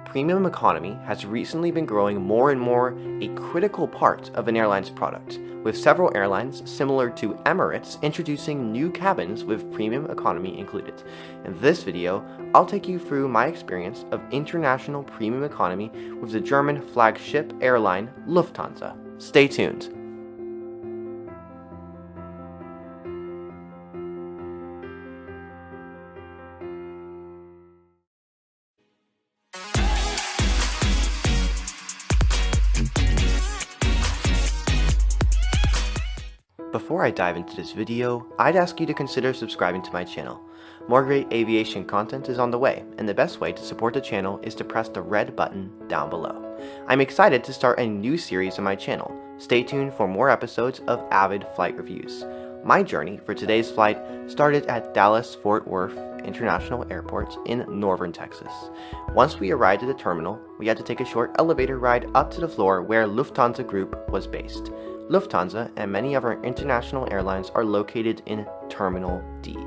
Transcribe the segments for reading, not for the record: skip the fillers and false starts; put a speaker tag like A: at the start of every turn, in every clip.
A: premium economy has recently been growing more and more a critical part of an airline's product, with several airlines similar to Emirates introducing new cabins with premium economy included. In this video, I'll take you through my experience of international premium economy with the German flagship airline Lufthansa. Stay tuned. Before I dive into this video, I'd ask you to consider subscribing to my channel. More great aviation content is on the way, and the best way to support the channel is to press the red button down below. I'm excited to start a new series on my channel. Stay tuned for more episodes of Avid Flight Reviews. My journey for today's flight started at Dallas-Fort Worth International Airport in northern Texas. Once we arrived at the terminal, we had to take a short elevator ride up to the floor where Lufthansa Group was based. Lufthansa and many of our international airlines are located in Terminal D.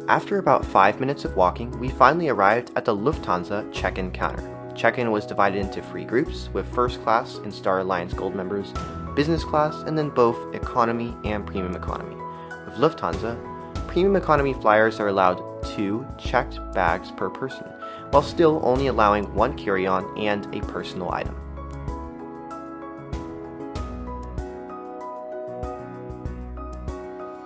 A: After about 5 minutes of walking, we finally arrived at the Lufthansa check-in counter. Check-in was divided into 3 groups, with first class and Star Alliance Gold members, business class, and then both economy and premium economy. With Lufthansa, premium economy flyers are allowed 2 checked bags per person, while still only allowing 1 carry-on and a personal item.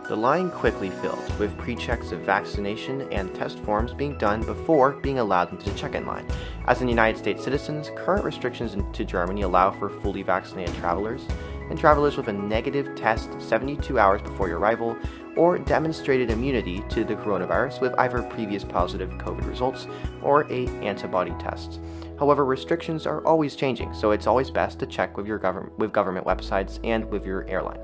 A: The line quickly filled, with pre-checks of vaccination and test forms being done before being allowed into the check-in line. As in United States citizens, current restrictions to Germany allow for fully vaccinated travelers, and travelers with a negative test 72 hours before your arrival, or demonstrated immunity to the coronavirus with either previous positive COVID results or an antibody test. However, restrictions are always changing, so it's always best to check with government websites and with your airline.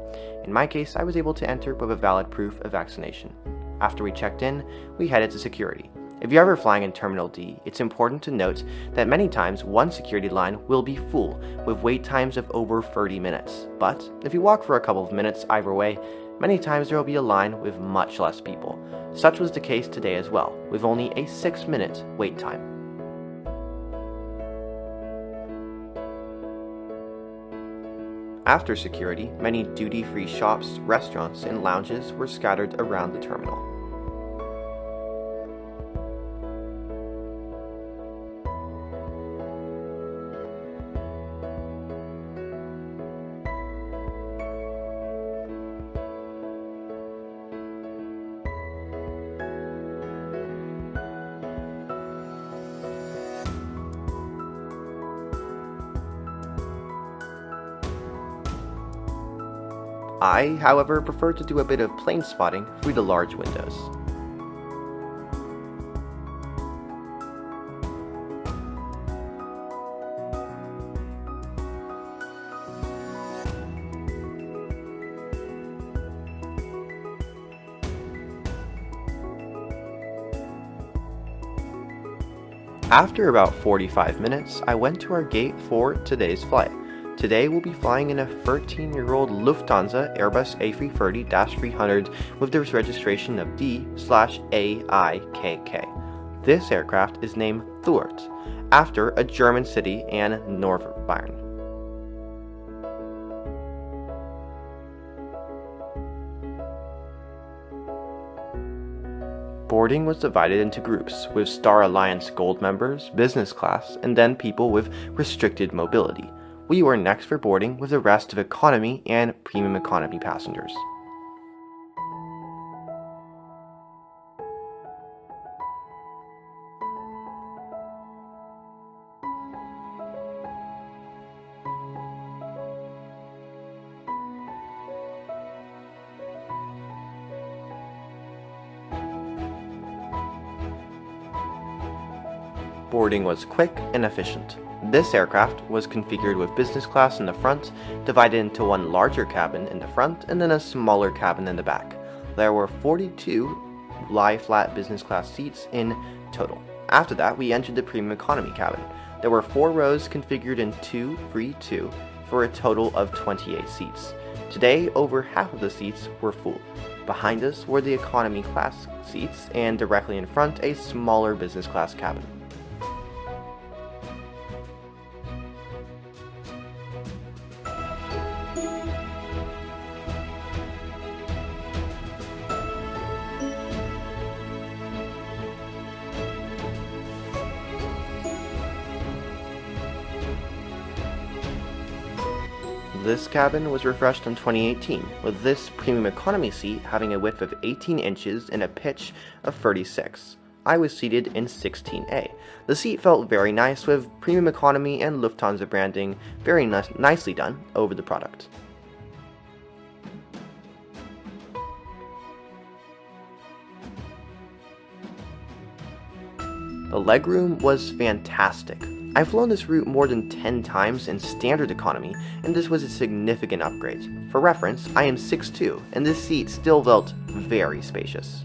A: In my case, I was able to enter with a valid proof of vaccination. After we checked in, we headed to security. If you're ever flying in Terminal D, it's important to note that many times one security line will be full, with wait times of over 30 minutes. But if you walk for a couple of minutes either way, many times there will be a line with much less people. Such was the case today as well, with only a 6-minute wait time. After security, many duty-free shops, restaurants, and lounges were scattered around the terminal. I, however, prefer to do a bit of plane spotting through the large windows. After about 45 minutes, I went to our gate for today's flight. Today we'll be flying in a 13-year-old Lufthansa Airbus A330-300 with the registration of D/AIKK. This aircraft is named Fürth, after a German city and North Bayern. Boarding was divided into groups, with Star Alliance Gold members, business class, and then people with restricted mobility. We were next for boarding with the rest of economy and premium economy passengers. Boarding was quick and efficient. This aircraft was configured with business class in the front, divided into one larger cabin in the front and then a smaller cabin in the back. There were 42 lie-flat business class seats in total. After that, we entered the Premium Economy cabin. There were 4 rows configured in 2, free 2, for a total of 28 seats. Today, over half of the seats were full. Behind us were the economy class seats, and directly in front, a smaller business class cabin. This cabin was refreshed in 2018, with this Premium Economy seat having a width of 18 inches and a pitch of 36. I was seated in 16A. The seat felt very nice, with Premium Economy and Lufthansa branding very nicely done over the product. The legroom was fantastic. I've flown this route more than 10 times in standard economy, and this was a significant upgrade. For reference, I am 6'2", and this seat still felt very spacious.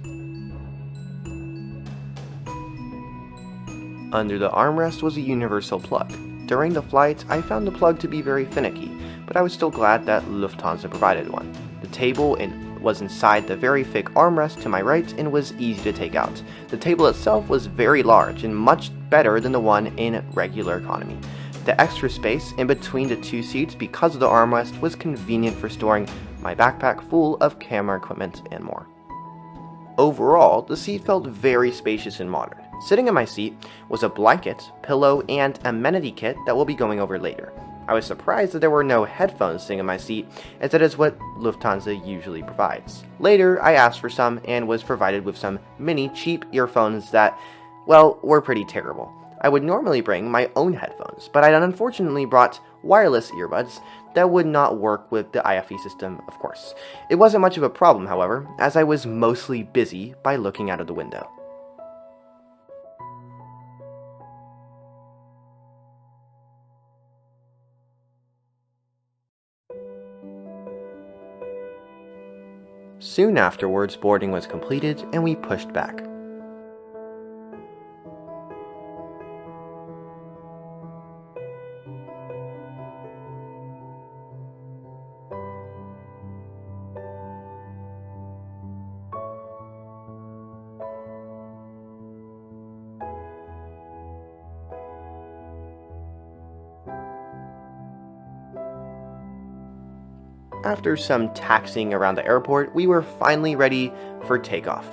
A: Under the armrest was a universal plug. During the flight, I found the plug to be very finicky, but I was still glad that Lufthansa provided one. The table was inside the very thick armrest to my right and was easy to take out. The table itself was very large and much better than the one in regular economy. The extra space in between the 2 seats because of the armrest was convenient for storing my backpack full of camera equipment and more. Overall, the seat felt very spacious and modern. Sitting in my seat was a blanket, pillow, and amenity kit that we'll be going over later. I was surprised that there were no headphones sitting in my seat, as that is what Lufthansa usually provides. Later, I asked for some and was provided with some mini cheap earphones that, well, were pretty terrible. I would normally bring my own headphones, but I unfortunately brought wireless earbuds that would not work with the IFE system, of course. It wasn't much of a problem, however, as I was mostly busy by looking out of the window. Soon afterwards, boarding was completed and we pushed back. After some taxiing around the airport, we were finally ready for takeoff.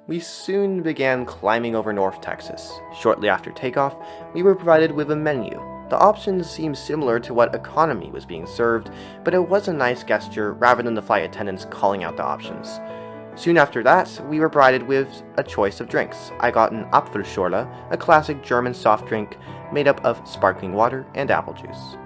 A: We soon began climbing over North Texas. Shortly after takeoff, we were provided with a menu. The options seemed similar to what economy was being served, but it was a nice gesture rather than the flight attendants calling out the options. Soon after that, we were provided with a choice of drinks. I got an Apfelschorle, a classic German soft drink made up of sparkling water and apple juice.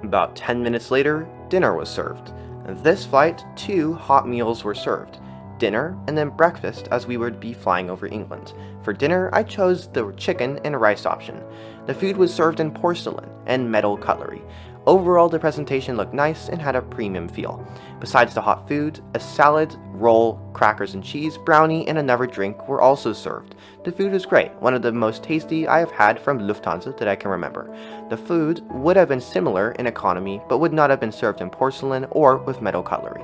A: About 10 minutes later, dinner was served. This flight, 2 hot meals were served. Dinner and then breakfast, as we would be flying over England. For dinner, I chose the chicken and rice option. The food was served in porcelain and metal cutlery. Overall, the presentation looked nice and had a premium feel. Besides the hot food, a salad, roll, crackers and cheese, brownie, and another drink were also served. The food was great, one of the most tasty I have had from Lufthansa that I can remember. The food would have been similar in economy, but would not have been served in porcelain or with metal cutlery.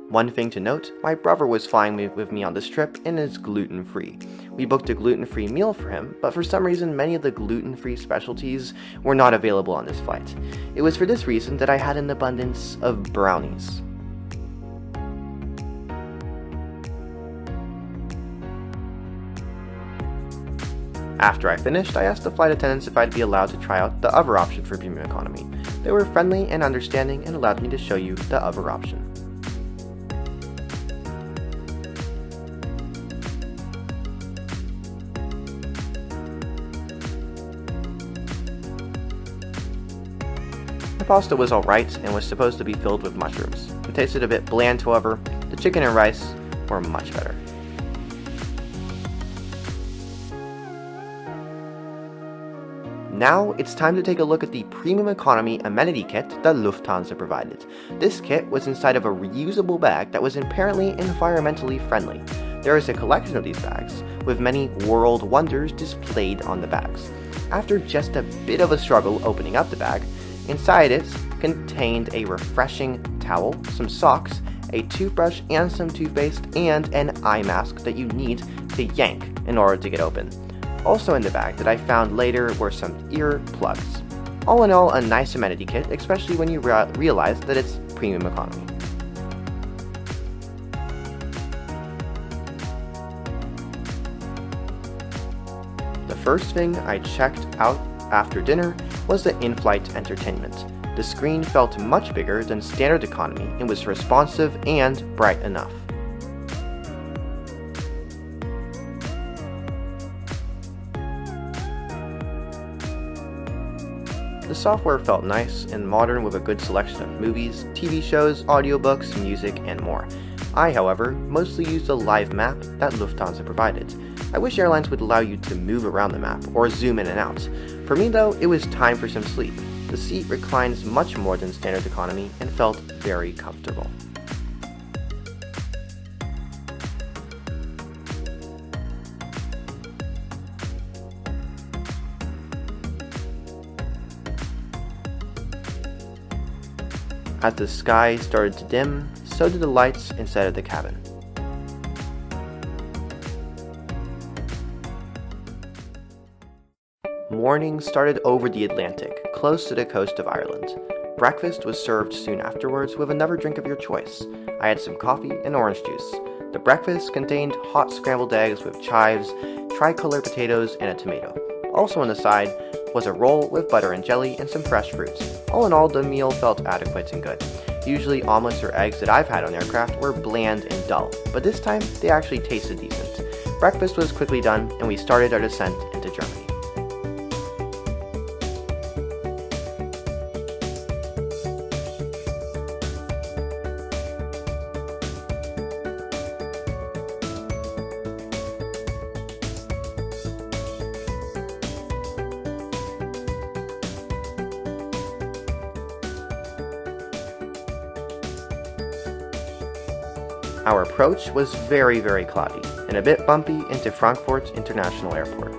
A: One thing to note, my brother was flying with me on this trip and is gluten-free. We booked a gluten-free meal for him, but for some reason many of the gluten-free specialties were not available on this flight. It was for this reason that I had an abundance of brownies. After I finished, I asked the flight attendants if I'd be allowed to try out the other option for Premium Economy. They were friendly and understanding and allowed me to show you the other option. The pasta was alright and was supposed to be filled with mushrooms. It tasted a bit bland, however. The chicken and rice were much better. Now it's time to take a look at the Premium Economy Amenity kit that Lufthansa provided. This kit was inside of a reusable bag that was apparently environmentally friendly. There is a collection of these bags, with many world wonders displayed on the bags. After just a bit of a struggle opening up the bag, inside it contained a refreshing towel, some socks, a toothbrush and some toothpaste, and an eye mask that you need to yank in order to get open. Also in the bag that I found later were some ear plugs. All in all, a nice amenity kit, especially when you realize that it's Premium Economy. The first thing I checked out after dinner was the in-flight entertainment. The screen felt much bigger than standard economy and was responsive and bright enough. The software felt nice and modern with a good selection of movies, TV shows, audiobooks, music, and more. I, however, mostly used the live map that Lufthansa provided. I wish airlines would allow you to move around the map or zoom in and out. For me though, it was time for some sleep. The seat reclines much more than standard economy and felt very comfortable. As the sky started to dim, so did the lights inside of the cabin. Morning started over the Atlantic, close to the coast of Ireland. Breakfast was served soon afterwards with another drink of your choice. I had some coffee and orange juice. The breakfast contained hot scrambled eggs with chives, tricolor potatoes, and a tomato. Also on the side was a roll with butter and jelly and some fresh fruits. All in all, the meal felt adequate and good. Usually omelets or eggs that I've had on aircraft were bland and dull, but this time they actually tasted decent. Breakfast was quickly done and we started our descent into Germany. Our approach was very cloudy and a bit bumpy into Frankfurt International Airport.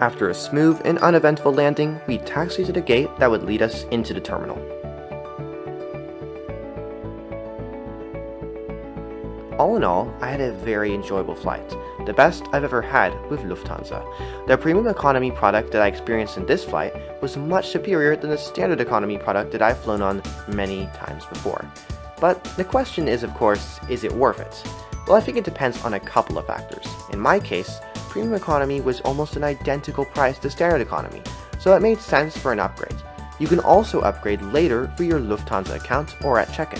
A: After a smooth and uneventful landing, we taxied to the gate that would lead us into the terminal. All in all, I had a very enjoyable flight, the best I've ever had with Lufthansa. The Premium Economy product that I experienced in this flight was much superior than the Standard Economy product that I've flown on many times before. But the question is, of course, is it worth it? Well, I think it depends on a couple of factors. In my case, Premium Economy was almost an identical price to Standard Economy, so it made sense for an upgrade. You can also upgrade later through your Lufthansa account or at check-in.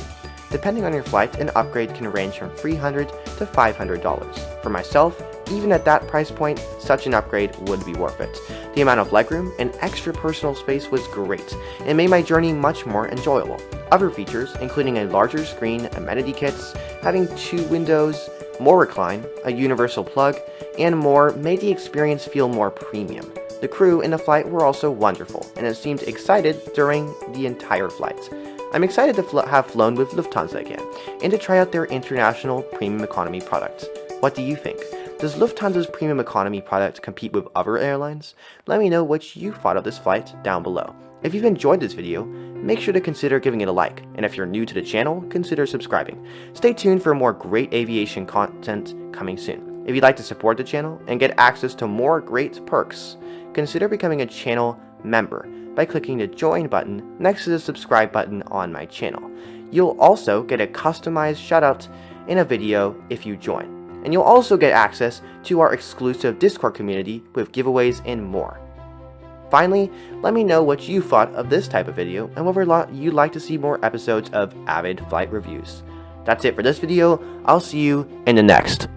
A: Depending on your flight, an upgrade can range from $300 to $500. For myself, even at that price point, such an upgrade would be worth it. The amount of legroom and extra personal space was great, and made my journey much more enjoyable. Other features, including a larger screen, amenity kits, having 2 windows, more recline, a universal plug, and more, made the experience feel more premium. The crew in the flight were also wonderful, and it seemed excited during the entire flight. I'm excited to have flown with Lufthansa again, and to try out their international Premium Economy products. What do you think? Does Lufthansa's Premium Economy product compete with other airlines? Let me know what you thought of this flight down below. If you've enjoyed this video, make sure to consider giving it a like, and if you're new to the channel, consider subscribing. Stay tuned for more great aviation content coming soon. If you'd like to support the channel and get access to more great perks, consider becoming a channel member by clicking the join button next to the subscribe button on my channel. You'll also get a customized shoutout in a video if you join. And you'll also get access to our exclusive Discord community with giveaways and more. Finally, let me know what you thought of this type of video and whether you'd like to see more episodes of Avid Flight Reviews. That's it for this video. I'll see you in the next.